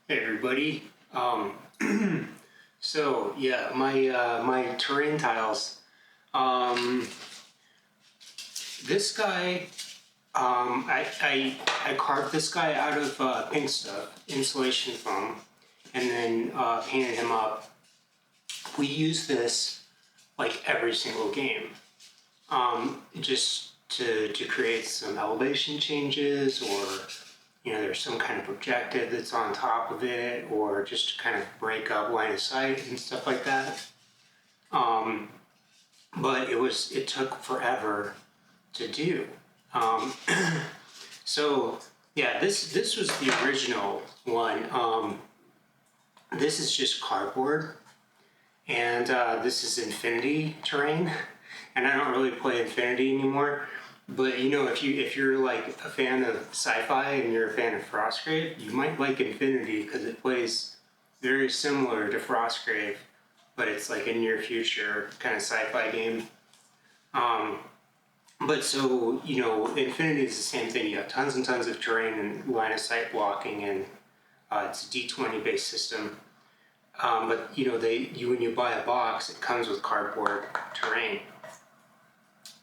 Hey everybody. So yeah, my terrain tiles. Um, this guy, I carved this guy out of pink stuff, insulation foam, and then painted him up. We use this like every single game, just to create some elevation changes, or there's some kind of objective that's on top of it, or just to kind of break up line of sight and stuff like that. But it took forever to do. Um, so yeah, this was the original one. This is just cardboard, and this is Infinity terrain. And I don't really play Infinity anymore. But if you're like a fan of sci-fi and you're a fan of Frostgrave, you might like Infinity because it plays very similar to Frostgrave, but it's like a near future kind of sci-fi game. Um, but so Infinity is the same thing. You have tons and tons of terrain and line of sight blocking, and it's a D20 based system. But when you buy a box, it comes with cardboard terrain.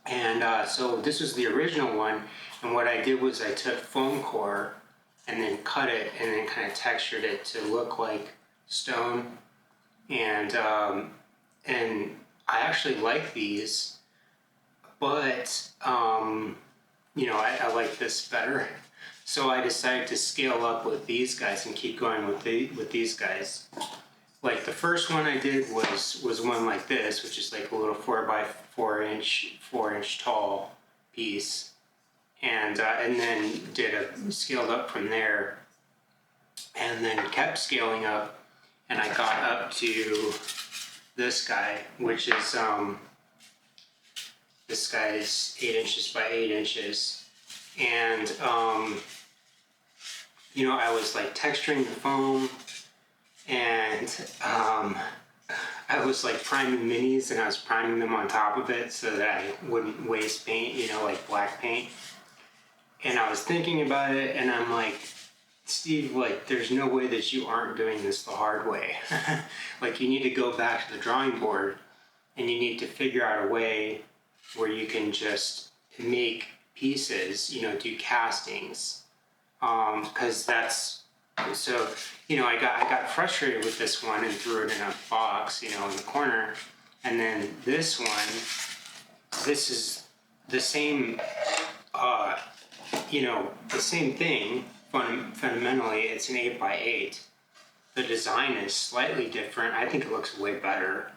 And so this was the original one, and what I did was I took foam core and then cut it and then kind of textured it to look like stone. And I actually like these, but I like this better. So I decided to scale up with these guys and keep going with these guys. Like the first one I did was one like this, which is like a little 4x4 inch tall piece, and then did a scaled up from there, and then kept scaling up, and I got up to this guy, which is this guy is 8 inches by 8 inches, and I was like texturing the foam. And I was like priming minis, and I was priming them on top of it so that I wouldn't waste paint, like black paint. And I was thinking about it, and I'm like, Steve, like, there's no way that you aren't doing this the hard way. Like, you need to go back to the drawing board, and you need to figure out a way where you can just make pieces, do castings, because that's. So, I got frustrated with this one and threw it in a box, in the corner. And then this one, this is the same, the same thing. Fundamentally, it's an 8 by 8. The design is slightly different. I think it looks way better.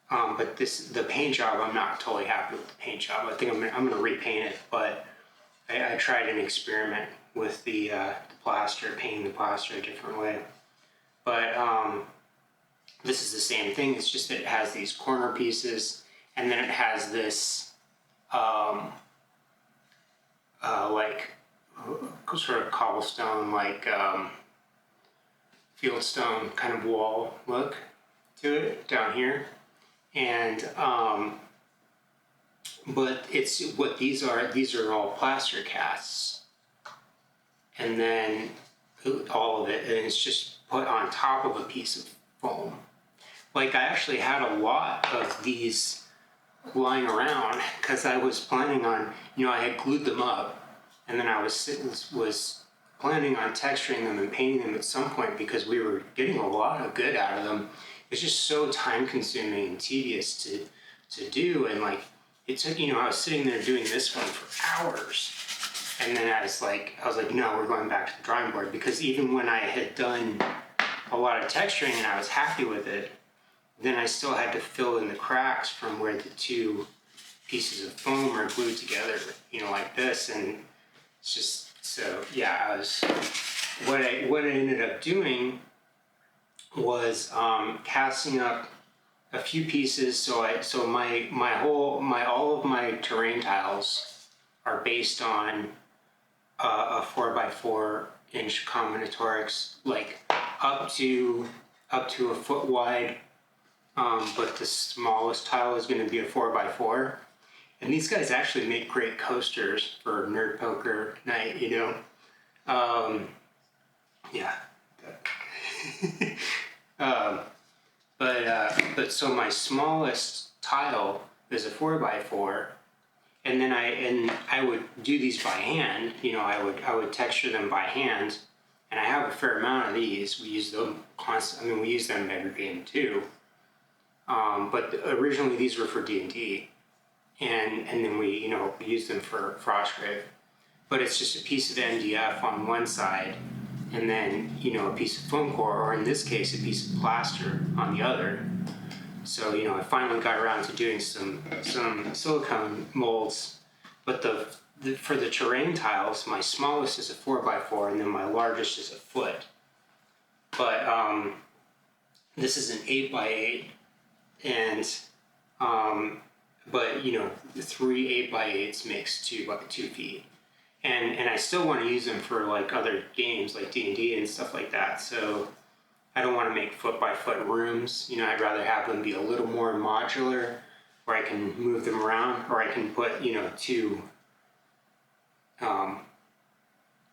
But the paint job, I'm not totally happy with the paint job. I think I'm gonna repaint it, but I tried an experiment with the plaster, painting the plaster a different way. But this is the same thing. It's just that it has these corner pieces, and then it has this like sort of cobblestone, like fieldstone kind of wall look to it down here. And but it's what these are all plaster casts, and then all of it, and it's just put on top of a piece of foam. Like, I actually had a lot of these lying around because I was planning on, I had glued them up, and then I was planning on texturing them and painting them at some point because we were getting a lot of good out of them. It's just so time consuming and tedious to do, and like it took, I was sitting there doing this one for hours. And then I was like, no, we're going back to the drawing board, because even when I had done a lot of texturing and I was happy with it, then I still had to fill in the cracks from where the two pieces of foam are glued together, like this. And it's just, so yeah, what I ended up doing was casting up a few pieces. So all of my terrain tiles are based on a 4x4 inch combinatorics, like up to a foot wide, but the smallest tile is going to be a 4x4. And these guys actually make great coasters for nerd poker night, yeah. But so my smallest tile is a 4x4, and then I would do these by hand. You know, I would texture them by hand, and I have a fair amount of these. We use them constantly. I mean, we use them every game too. But originally these were for D&D, and then we use them for Frostgrave. But it's just a piece of MDF on one side, and then a piece of foam core, or in this case a piece of plaster on the other. So I finally got around to doing some silicone molds. But for the terrain tiles, my smallest is a 4x4, and then my largest is a foot. But this is an 8x8, and but 3 8x8s makes 2 feet. And I still want to use them for like other games like D&D and stuff like that. So I don't want to make foot-by-foot rooms. I'd rather have them be a little more modular, where I can move them around, or I can put two. I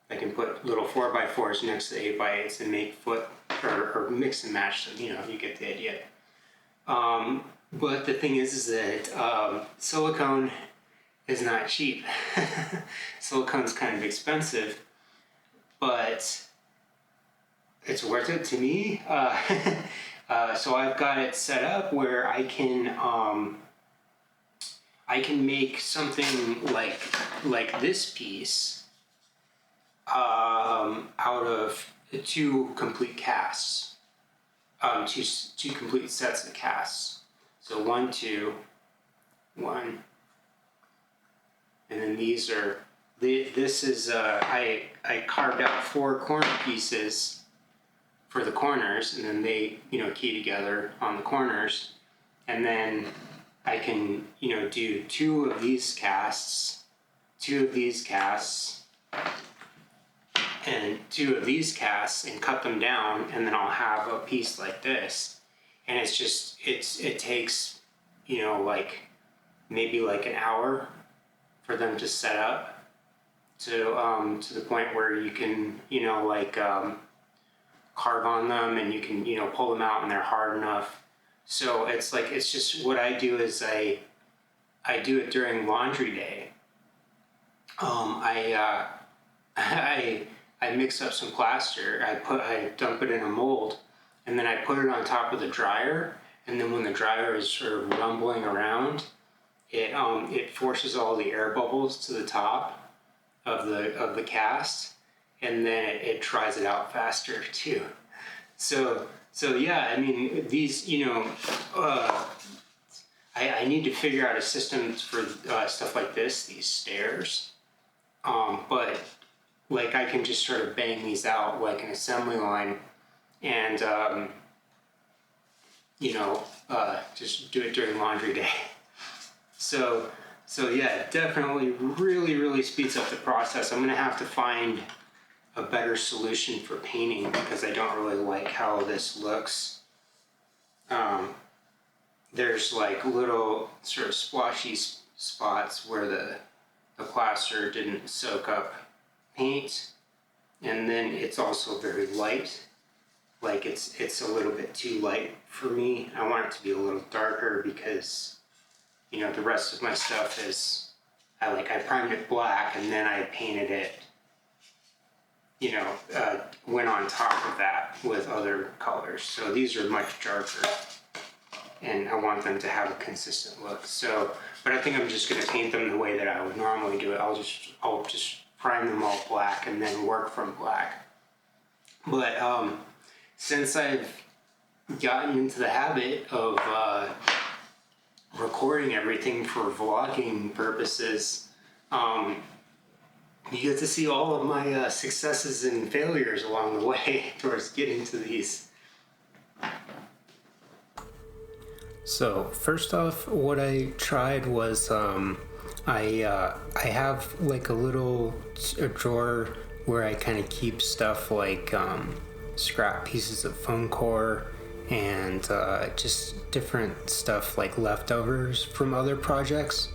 can put little 4x4s next to the 8x8s and make foot or mix and match them. You get the idea. But the thing is that silicone is not cheap. Silicone's kind of expensive, but it's worth it to me. So I've got it set up where I can make something like this piece out of 2 complete casts, two complete sets of casts. So 1, 2, 1. And then these are, this is, I carved out 4 corner pieces for the corners, and then they, key together on the corners. And then I can, do 2 of these casts, 2 of these casts, and 2 of these casts, and cut them down, and then I'll have a piece like this. And it's just, it takes, maybe like an hour for them to set up to the point where you can carve on them, and you can pull them out and they're hard enough. So it's just what I do is I do it during laundry day. I mix up some plaster. I dump it in a mold, and then I put it on top of the dryer, and then when the dryer is sort of rumbling around, it forces all the air bubbles to the top of the cast, and then it dries it out faster too. So yeah, I mean these, I need to figure out a system for stuff like this, these stairs. But like I can just sort of bang these out like an assembly line, and just do it during laundry day. So yeah, it definitely really speeds up the process. I'm gonna have to find a better solution for painting, because I don't really like how this looks. There's like little sort of splotchy spots where the plaster didn't soak up paint, and then it's also very light. Like it's a little bit too light for me. I want it to be a little darker, because the rest of my stuff is, I primed it black, and then I painted it, went on top of that with other colors. So these are much darker, and I want them to have a consistent look. So, but I think I'm just going to paint them the way that I would normally do it. I'll just prime them all black and then work from black. But since I've gotten into the habit of recording everything for vlogging purposes, you get to see all of my successes and failures along the way towards getting to these. So first off, what I tried was I have like a drawer where I kind of keep stuff like scrap pieces of foam core and just different stuff like leftovers from other projects.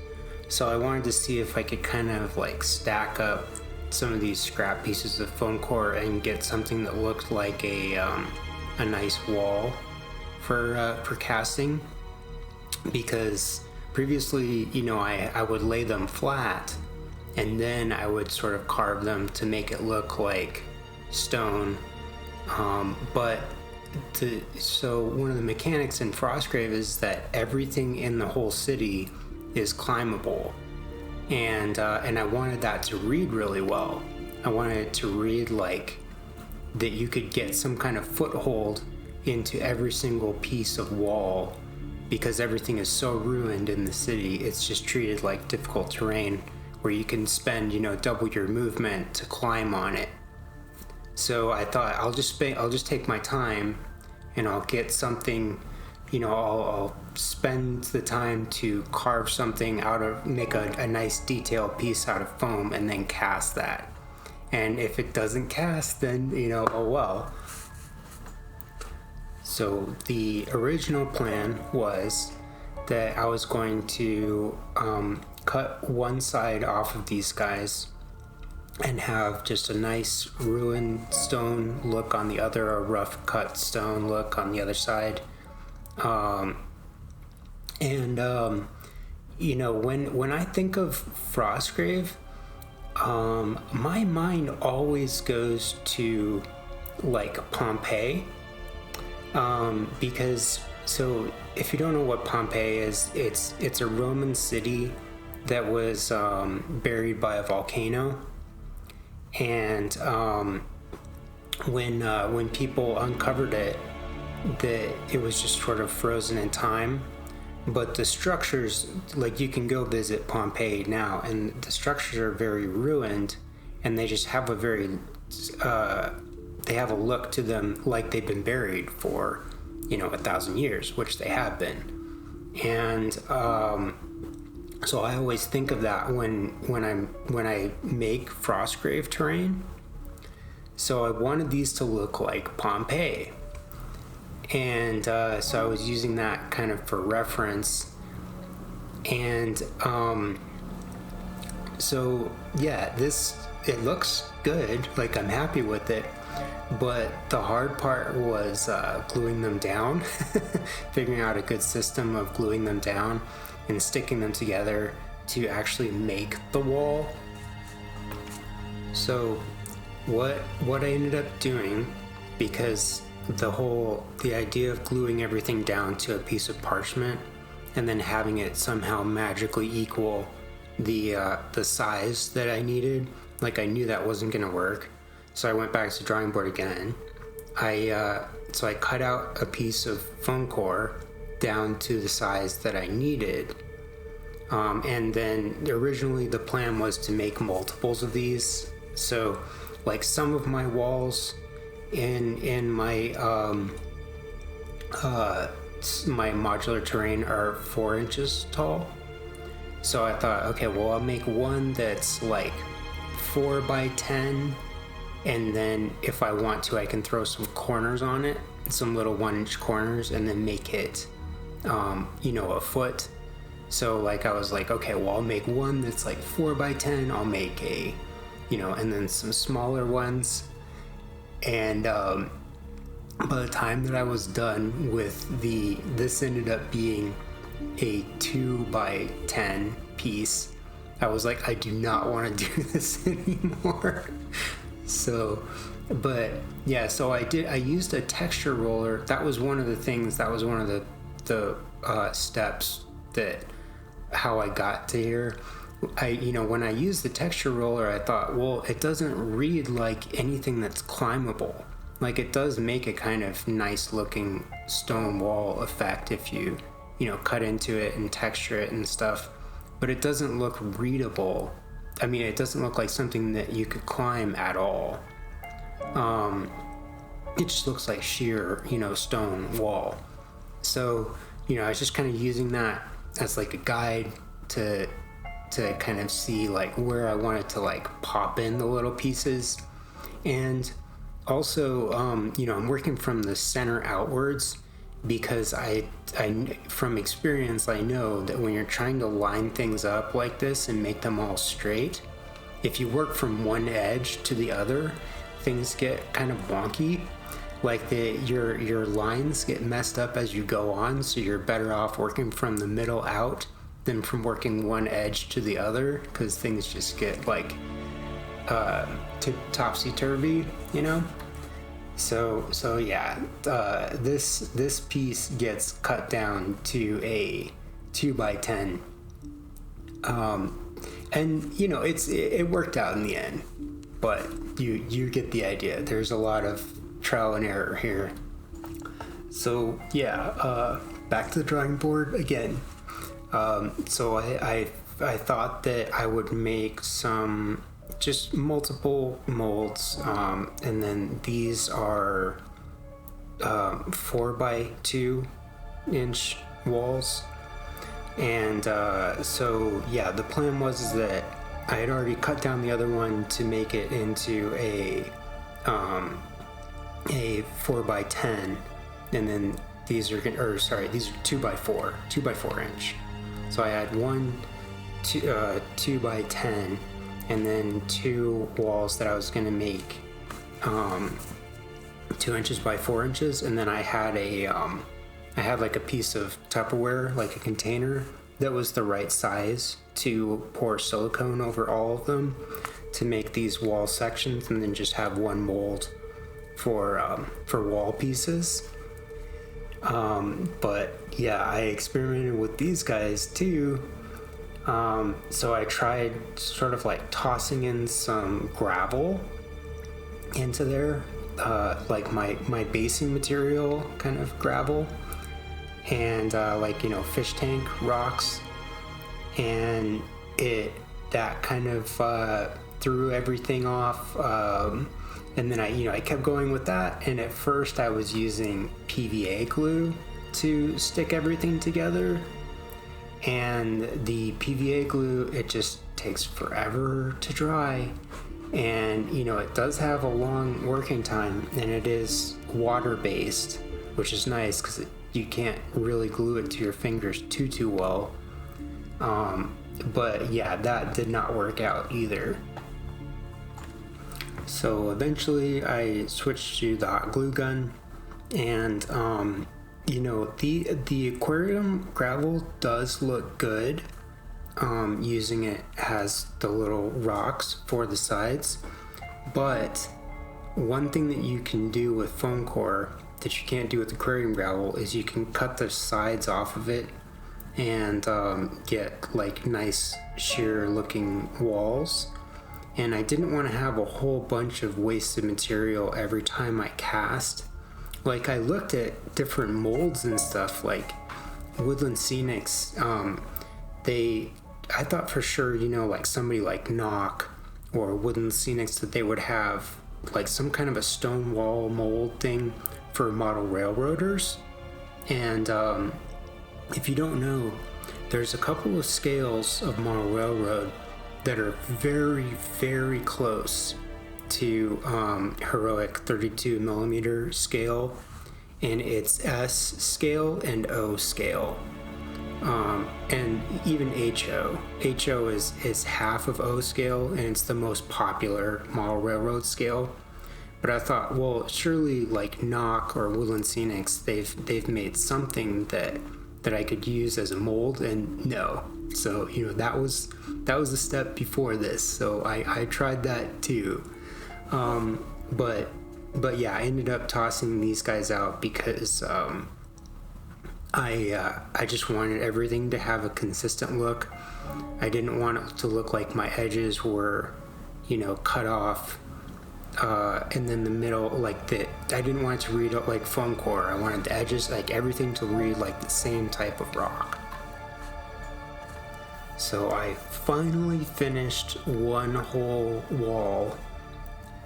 So I wanted to see if I could kind of like stack up some of these scrap pieces of foam core and get something that looked like a a nice wall for casting, because previously, I would lay them flat and then I would sort of carve them to make it look like stone. So one of the mechanics in Frostgrave is that everything in the whole city is climbable, and I wanted that to read really well. I wanted it to read like that you could get some kind of foothold into every single piece of wall, because everything is so ruined in the city. It's just treated like difficult terrain where you can spend, double your movement to climb on it. So I thought I'll just take my time and I'll get something, I'll spend the time to carve something make a nice detailed piece out of foam and then cast that. And if it doesn't cast, then, oh well. So the original plan was that I was going to cut one side off of these guys and have just a nice ruined stone look on the other, a rough cut stone look on the other side. When I think of Frostgrave, my mind always goes to like Pompeii, because if you don't know what Pompeii is, it's a Roman city that was buried by a volcano. And when people uncovered it, it was just sort of frozen in time. But the structures, like, you can go visit Pompeii now, and the structures are very ruined, and they just have they have a look to them like they've been buried for 1,000 years, which they have been. And so I always think of that when I make Frostgrave terrain. So I wanted these to look like Pompeii, and so I was using that kind of for reference. And so yeah, it looks good, like I'm happy with it, but the hard part was gluing them down, figuring out a good system of gluing them down and sticking them together to actually make the wall. So what I ended up doing, because the idea of gluing everything down to a piece of parchment and then having it somehow magically equal the size that I needed, like, I knew that wasn't gonna work. So I went back to the drawing board again. So I cut out a piece of foam core down to the size that I needed. And then originally the plan was to make multiples of these. So like some of my walls in my my modular terrain are 4 inches tall. So I thought, okay, well, I'll make one that's like 4 by 10, and then if I want to, I can throw some corners on it, some little 1-inch corners, and then make it a foot. So like I was like, okay, well, I'll make one that's like 4 by 10, I'll make and then some smaller ones. And by the time that I was done with this ended up being a 2 by 10 piece. I was like, I do not want to do this anymore. So I used a texture roller. That was one of the things, that was one of the steps that how I got to here. When I used the texture roller, I thought, well, it doesn't read like anything that's climbable. Like, it does make a kind of nice looking stone wall effect if you cut into it and texture it and stuff, but it doesn't look readable. I mean, it doesn't look like something that you could climb at all. It just looks like sheer, stone wall. So, I was just kind of using that as like a guide to kind of see like where I wanted to like pop in the little pieces. And also, I'm working from the center outwards, because I from experience, I know that when you're trying to line things up like this and make them all straight, if you work from one edge to the other, things get kind of wonky. like your lines get messed up as you go on, so you're better off working from the middle out than from working one edge to the other, because things just get like topsy-turvy, you know. So yeah, this piece gets cut down to a 2x10, and you know it worked out in the end, but you get the idea. There's a lot of trial and error here. So yeah, back to the drawing board again. So I thought that I would make some just multiple molds, and then these are 4x2 inch walls. And so yeah, the plan was that I had already cut down the other one to make it into a 4x10, and then these are 2x4 inch. So I had 2x10, and then 2 walls that I was gonna make 2 inches by 4 inches, and then I had like a piece of Tupperware, like a container that was the right size to pour silicone over all of them to make these wall sections, and then just have one mold for wall pieces. But yeah, I experimented with these guys too. So I tried sort of like tossing in some gravel into there, like my basing material kind of gravel, and like, you know, fish tank rocks, and that kind of threw everything off. And then I kept going with that, and at first I was using PVA glue to stick everything together, and the PVA glue, it just takes forever to dry, and you know, it does have a long working time, and it is water based, which is nice because you can't really glue it to your fingers too well. But yeah, that did not work out either. So eventually I switched to the hot glue gun, and you know, the aquarium gravel does look good. Using it as the little rocks for the sides, but one thing that you can do with foam core that you can't do with aquarium gravel is you can cut the sides off of it and get like nice sheer looking walls. And I didn't want to have a whole bunch of wasted material every time I cast. Like, I looked at different molds and stuff, like Woodland Scenics. I thought for sure, you know, like somebody like Knock or Woodland Scenics, that they would have like some kind of a stone wall mold thing for model railroaders. And if you don't know, there's a couple of scales of model railroad that are very, very close to heroic 32 millimeter scale, and it's S scale and O scale, and even HO. HO is half of O scale, and it's the most popular model railroad scale. But I thought, well, surely like Knock or Woodland Scenics, they've made something that I could use as a mold, and no. So, you know, that was the step before this. So I tried that too. But yeah, I ended up tossing these guys out because I just wanted everything to have a consistent look. I didn't want it to look like my edges were, you know, cut off, and then the middle, like I didn't want it to read like foam core. I wanted the edges, like everything, to read like the same type of rock. So I finally finished one whole wall,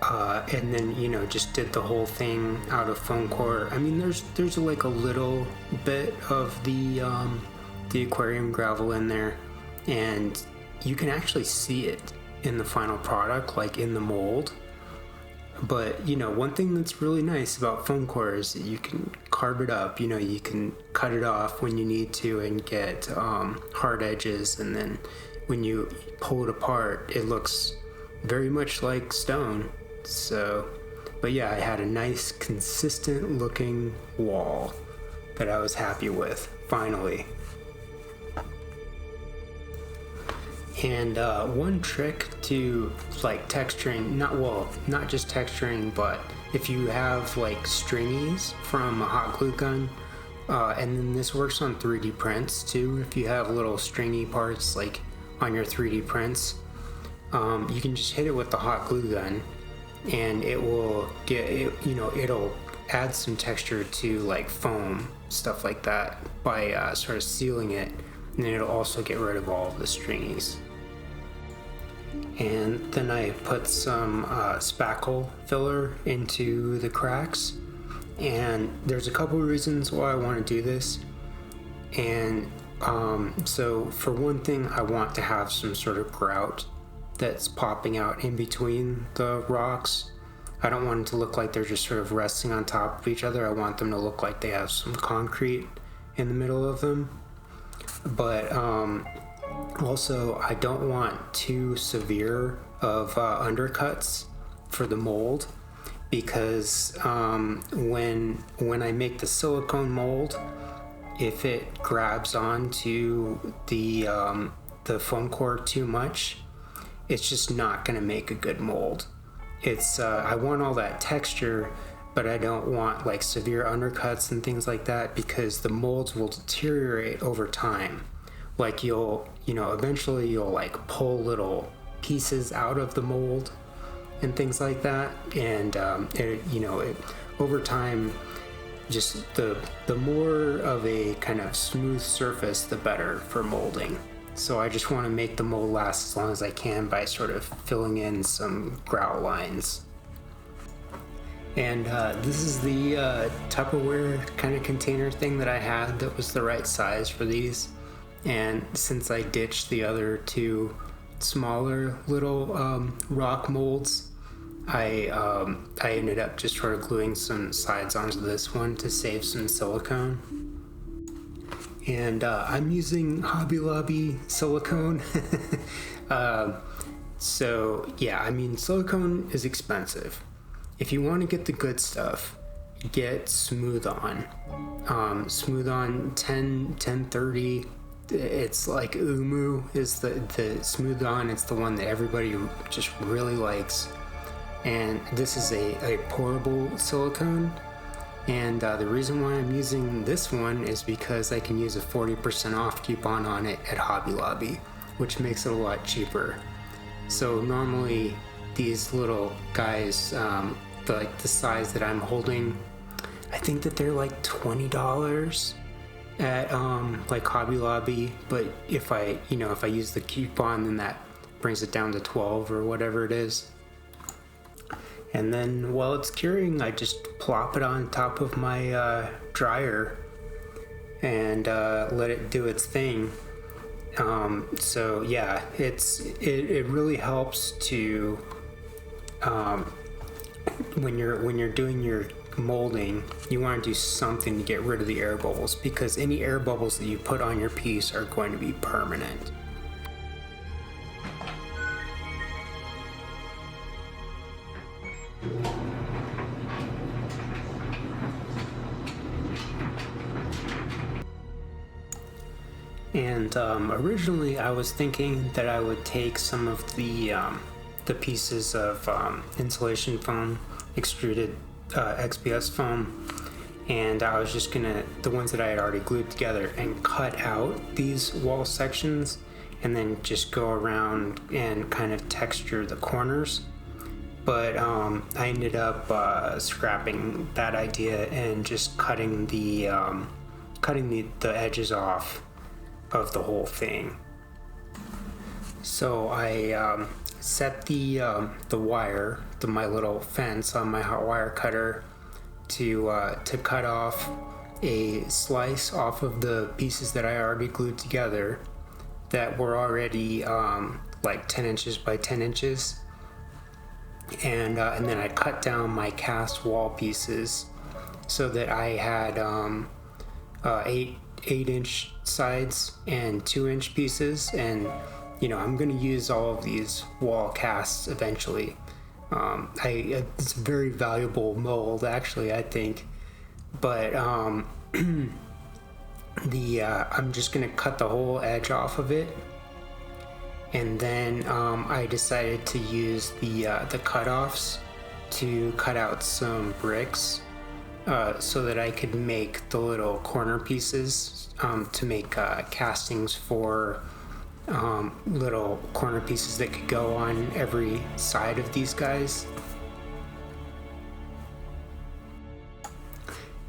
and then, you know, just did the whole thing out of foam core. I mean, there's like a little bit of the aquarium gravel in there, and you can actually see it in the final product, like in the mold. But, you know, one thing that's really nice about foam core is that you can carve it up. You know, you can cut it off when you need to and get hard edges, and then when you pull it apart, it looks very much like stone. So But yeah, I had a nice consistent looking wall that I was happy with, finally. And one trick to like texturing, not just texturing, but if you have like stringies from a hot glue gun, and then this works on 3D prints too. If you have little stringy parts like on your 3D prints, you can just hit it with the hot glue gun, and it will it'll add some texture to like foam, stuff like that, by sort of sealing it, and then it'll also get rid of all of the stringies. And then I put some spackle filler into the cracks, and there's a couple reasons why I want to do this. And so for one thing, I want to have some sort of grout that's popping out in between the rocks. I don't want them to look like they're just sort of resting on top of each other. I want them to look like they have some concrete in the middle of them. But also, I don't want too severe of undercuts for the mold, because when I make the silicone mold, if it grabs onto the foam core too much, it's just not going to make a good mold. I want all that texture, but I don't want like severe undercuts and things like that, because the molds will deteriorate over time. Like eventually you'll like pull little pieces out of the mold and things like that, and over time, just the more of a kind of smooth surface, the better for molding. So I just want to make the mold last as long as I can by sort of filling in some grout lines. And this is the Tupperware kind of container thing that I had that was the right size for these. And since I ditched the other two smaller little rock molds, I ended up just sort of gluing some sides onto this one to save some silicone. And I'm using Hobby Lobby silicone. So yeah, I mean, silicone is expensive. If you want to get the good stuff, get Smooth On. Smooth On 1030. It's like Umu is the Smooth On. It's the one that everybody just really likes. And this is a pourable silicone. And the reason why I'm using this one is because I can use a 40% off coupon on it at Hobby Lobby, which makes it a lot cheaper. So normally these little guys, like the size that I'm holding, I think that they're like $20 at like Hobby Lobby, but if I use the coupon, then that brings it down to 12 or whatever it is. And then while it's curing, I just plop it on top of my dryer and let it do its thing. So yeah, it really helps to when you're doing your molding, you want to do something to get rid of the air bubbles, because any air bubbles that you put on your piece are going to be permanent. And originally I was thinking that I would take some of the pieces of insulation foam, extruded XPS foam, and I was just gonna, the ones that I had already glued together, and cut out these wall sections and then just go around and kind of texture the corners. But I ended up scrapping that idea and just cutting the edges off of the whole thing. So I set the wire, my little fence on my hot wire cutter to cut off a slice off of the pieces that I already glued together that were already like 10 inches by 10 inches. And then I cut down my cast wall pieces so that I had 8-inch sides and 2-inch pieces. And I'm going to use all of these wall casts eventually, It's a very valuable mold, actually, I think. But I'm just gonna cut the whole edge off of it, and then I decided to use the cutoffs to cut out some bricks so that I could make the little corner pieces to make castings for little corner pieces that could go on every side of these guys.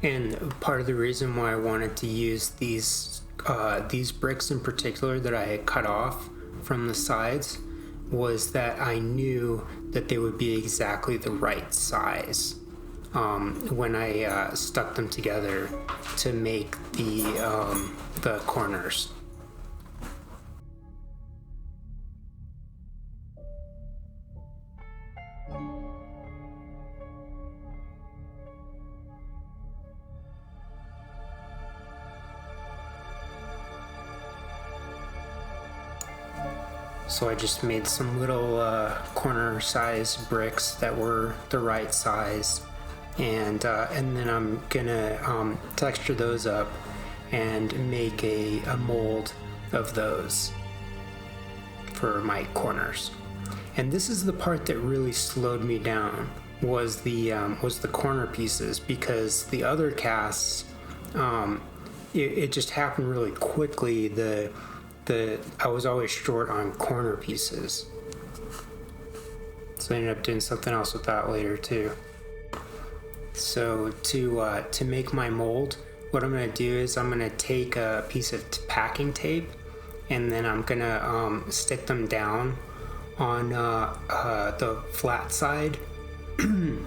And part of the reason why I wanted to use these bricks in particular that I had cut off from the sides was that I knew that they would be exactly the right size when I stuck them together to make the corners. So I just made some little corner size bricks that were the right size, and then I'm gonna texture those up and make a mold of those for my corners. And this is the part that really slowed me down, was the corner pieces, because the other casts it just happened really quickly. I was always short on corner pieces, so I ended up doing something else with that later too. So to make my mold, what I'm gonna do is I'm gonna take a piece of packing tape, and then I'm gonna stick them down on the flat side, and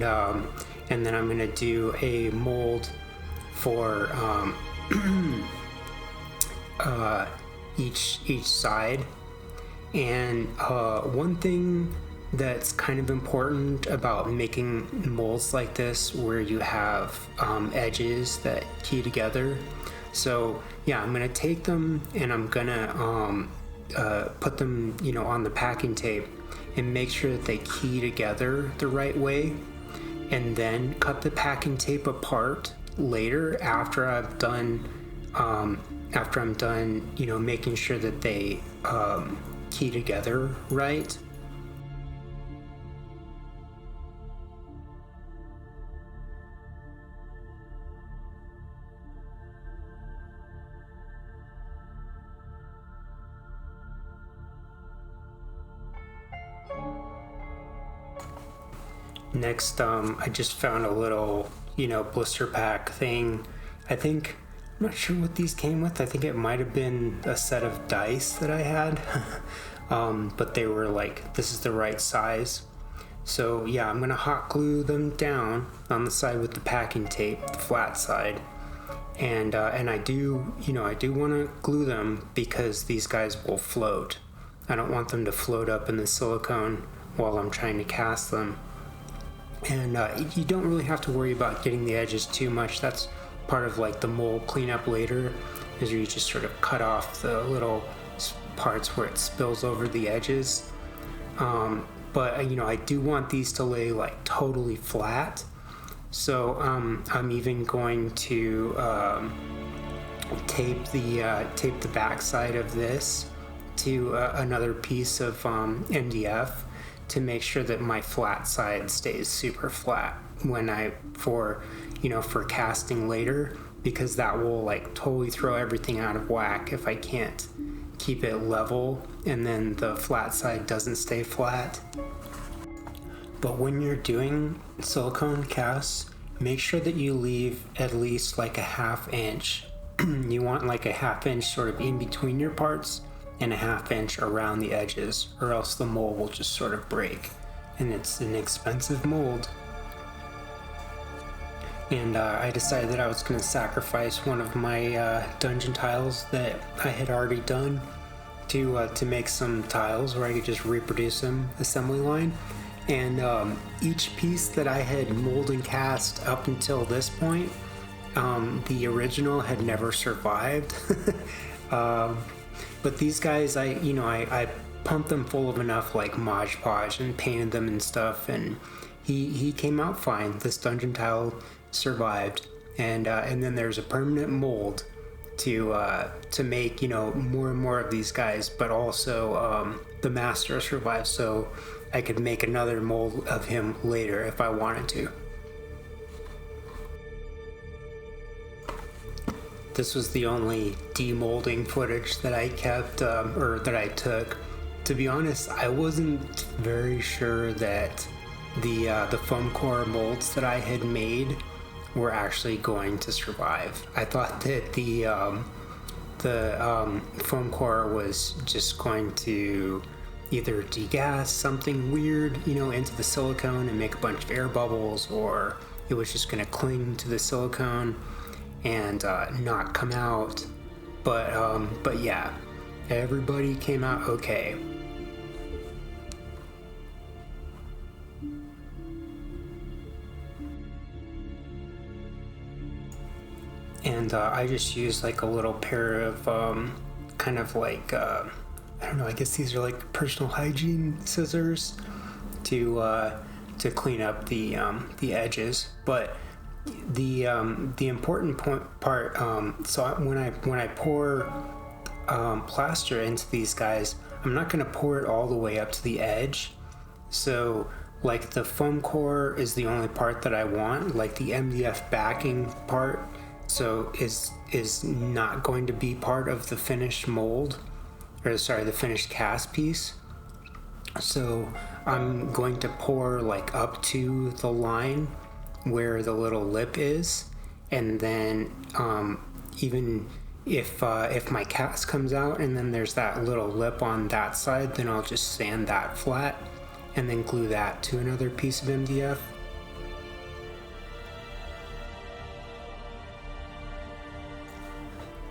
then I'm gonna do a mold for each side. And one thing that's kind of important about making molds like this, where you have edges that key together. So yeah, I'm gonna take them and I'm gonna put them, on the packing tape and make sure that they key together the right way, and then cut the packing tape apart later after I'm done, making sure that they key together right. Next, I just found a little, blister pack thing. I'm not sure what these came with. I think it might have been a set of dice that I had, but they were like, this is the right size. So yeah, I'm gonna hot glue them down on the side with the packing tape, the flat side, and I do want to glue them because these guys will float. I don't want them to float up in the silicone while I'm trying to cast them. And you don't really have to worry about getting the edges too much. That's part of like the mold cleanup later, is where you just sort of cut off the little parts where it spills over the edges. But I do want these to lay like totally flat. So I'm even going to tape the back side of this to another piece of MDF to make sure that my flat side stays super flat for casting later, because that will like totally throw everything out of whack if I can't keep it level and then the flat side doesn't stay flat. But when you're doing silicone casts, make sure that you leave at least like a 1/2 inch. You want like a 1/2 inch sort of in between your parts and a 1/2 inch around the edges, or else the mold will just sort of break, and it's an expensive mold. And I decided that I was going to sacrifice one of my dungeon tiles that I had already done to make some tiles where I could just reproduce them assembly line. And each piece that I had molded and cast up until this point, the original had never survived. But these guys, I pumped them full of enough like Mod Podge and painted them and stuff, and he came out fine. This dungeon tile survived, and then there's a permanent mold to make, you know, more and more of these guys, but also the master survived, so I could make another mold of him later if I wanted to. This was the only demolding footage that I kept, or that I took. To be honest, I wasn't very sure that the foam core molds that I had made were actually going to survive. I thought that the foam core was just going to either degas something weird, you know, into the silicone and make a bunch of air bubbles, or it was just going to cling to the silicone and not come out. But yeah, everybody came out okay. And I just used like a little pair of kind of like I don't know, I guess these are like personal hygiene scissors to clean up the edges. But the important part, so when I pour plaster into these guys, I'm not going to pour it all the way up to the edge. So like the foam core is the only part that I want, like the MDF backing part, so is not going to be part of the finished mold, or sorry, the finished cast piece. So I'm going to pour like up to the line where the little lip is, and then even if my cast comes out and then there's that little lip on that side, then I'll just sand that flat and then glue that to another piece of MDF.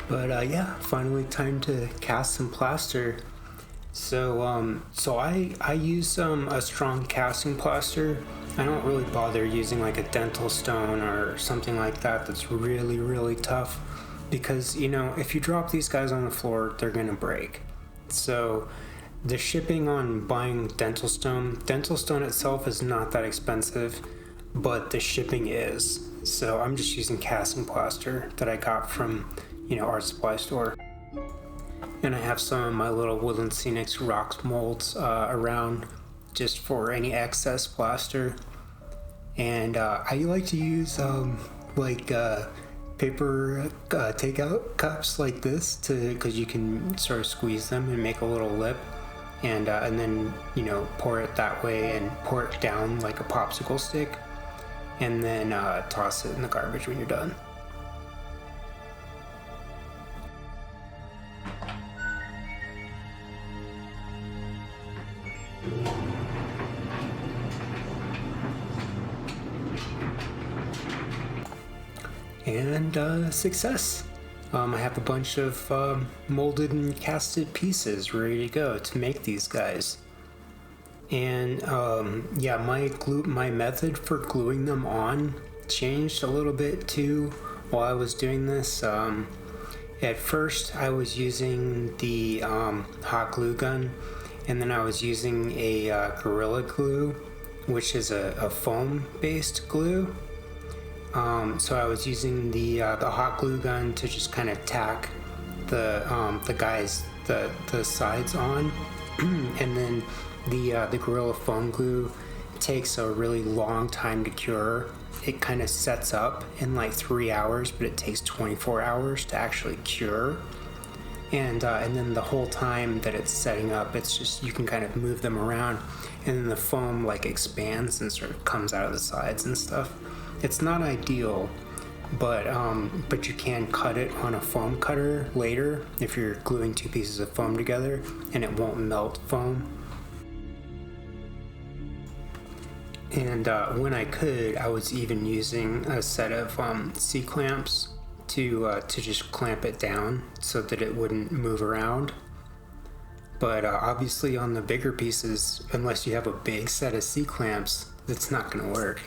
But yeah, finally time to cast some plaster. So I use a strong casting plaster. I don't really bother using like a dental stone or something like that that's really, really tough, because, you know, if you drop these guys on the floor, they're gonna break. So the shipping on buying dental stone itself is not that expensive, but the shipping is. So I'm just using casting plaster that I got from, you know, art supply store. And I have some of my little Woodland Scenics rocks molds around just for any excess plaster. And I like to use paper takeout cups like this, because you can sort of squeeze them and make a little lip, and then, you know, pour it that way and pour it down like a popsicle stick, and then toss it in the garbage when you're done. And success! I have a bunch of molded and casted pieces ready to go to make these guys. And yeah, my method for gluing them on changed a little bit too while I was doing this. At first I was using the hot glue gun, and then I was using a Gorilla Glue, which is a foam based glue. So I was using the hot glue gun to just kind of tack the guys the sides on, and then the Gorilla foam glue takes a really long time to cure. It kind of sets up in like 3 hours, but it takes 24 hours to actually cure. And then the whole time that it's setting up, it's just, you can kind of move them around, and then the foam like expands and sort of comes out of the sides and stuff. It's not ideal, but you can cut it on a foam cutter later if you're gluing two pieces of foam together, and it won't melt foam. And when I could, I was even using a set of C-clamps to just clamp it down so that it wouldn't move around. But obviously on the bigger pieces, unless you have a big set of C-clamps, it's not going to work.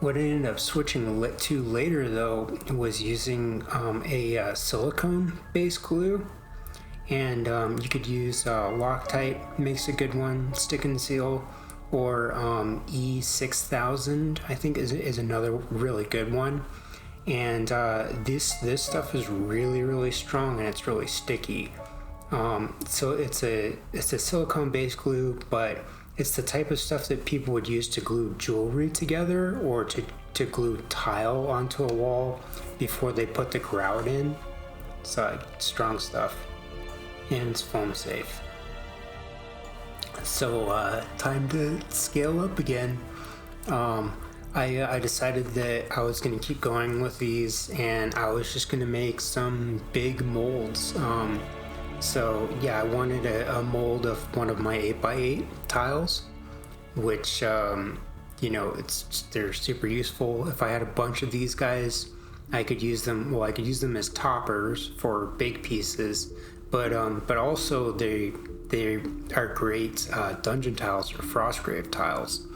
What I ended up switching to later though was using a silicone based glue, and you could use Loctite, makes a good one, Stick and Seal, or E6000 I think is another really good one. And this stuff is really strong, and it's really sticky. So it's a silicone based glue, but it's the type of stuff that people would use to glue jewelry together, or to glue tile onto a wall before they put the grout in. So strong stuff, and it's foam safe. So time to scale up again. I decided that I was going to keep going with these, and I was just going to make some big molds. So yeah, I wanted a mold of one of my 8x8 tiles, which they're super useful. If I had a bunch of these guys, I could use them. Well, I could use them as toppers for big pieces, but also they are great dungeon tiles or Frostgrave tiles,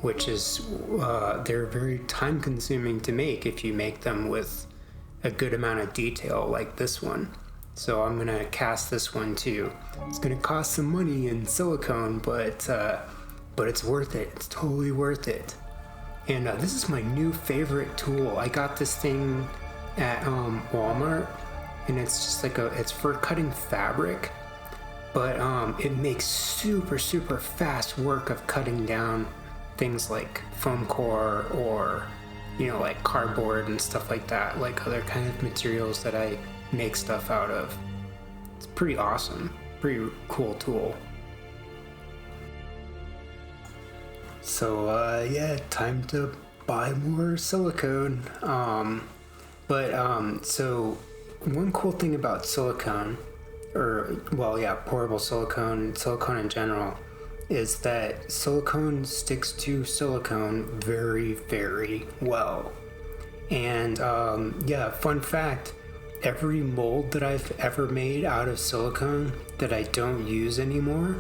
which is they're very time consuming to make if you make them with a good amount of detail like this one. So I'm gonna cast this one too. It's gonna cost some money in silicone, but it's worth it. It's totally worth it. And this is my new favorite tool. I got this thing at Walmart, and it's just like it's for cutting fabric, but it makes super fast work of cutting down things like foam core, or like cardboard and stuff like that, like other kind of materials that I make stuff out of. It's pretty awesome, pretty cool tool. So yeah, time to buy more silicone. So one cool thing about silicone, pourable silicone in general, is that silicone sticks to silicone very well. And fun fact, every mold that I've ever made out of silicone that I don't use anymore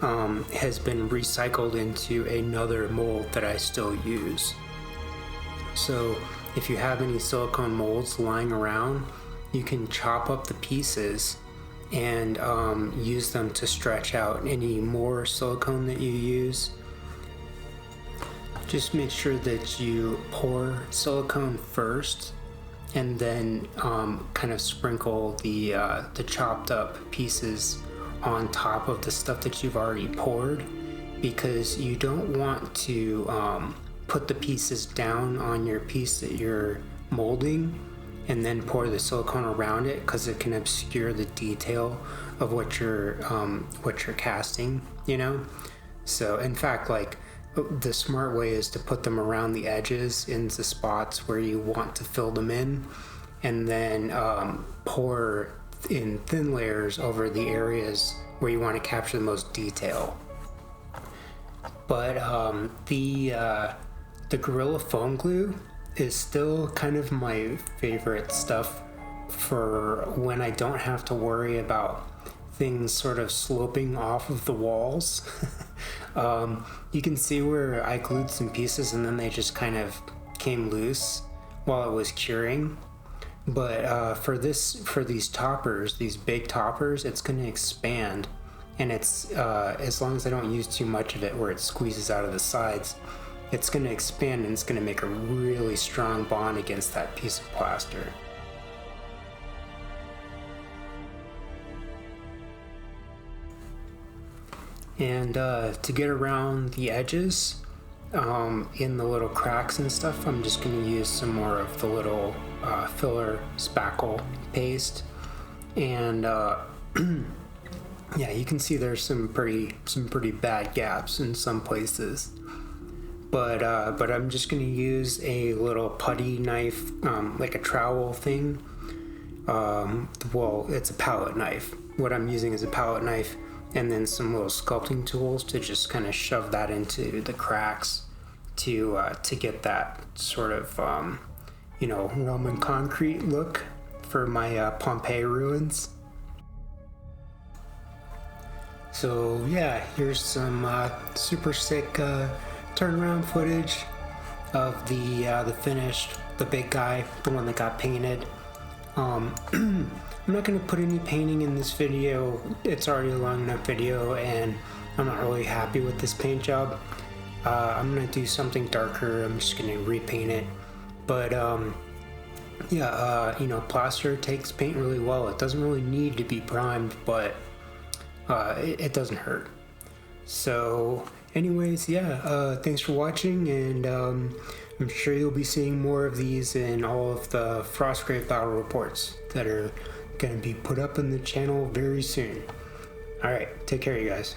has been recycled into another mold that I still use. So if you have any silicone molds lying around, you can chop up the pieces and use them to stretch out any more silicone that you use. Just make sure that you pour silicone first, and then kind of sprinkle the chopped up pieces on top of the stuff that you've already poured, because you don't want to put the pieces down on your piece that you're molding and then pour the silicone around it, because it can obscure the detail of what you're casting, So in fact, like, the smart way is to put them around the edges in the spots where you want to fill them in, and then pour in thin layers over the areas where you want to capture the most detail. But the Gorilla Foam Glue is still kind of my favorite stuff for when I don't have to worry about things sort of sloping off of the walls. You can see where I glued some pieces and then they just kind of came loose while it was curing. But for these toppers, these big toppers, it's going to expand, and it's as long as I don't use too much of it where it squeezes out of the sides, it's going to expand, and it's going to make a really strong bond against that piece of plaster. And to get around the edges, in the little cracks and stuff, I'm just going to use some more of the little filler spackle paste. And yeah, you can see there's some pretty bad gaps in some places. But I'm just going to use a little putty knife, like a trowel thing. Well, it's a palette knife. What I'm using is a palette knife, and then some little sculpting tools to just kind of shove that into the cracks to get that sort of Roman concrete look for my Pompeii ruins. So yeah, here's some super sick turnaround footage of the finished, the big guy, the one that got painted. I'm not going to put any painting in this video. It's already a long enough video and I'm not really happy with this paint job. I'm going to do something darker. I'm just going to repaint it. But yeah, you know, plaster takes paint really well. It doesn't really need to be primed, but it doesn't hurt. So anyways, yeah, thanks for watching, and I'm sure you'll be seeing more of these in all of the Frostgrave battle reports that are going to be put up on the channel very soon. Alright, take care, you guys.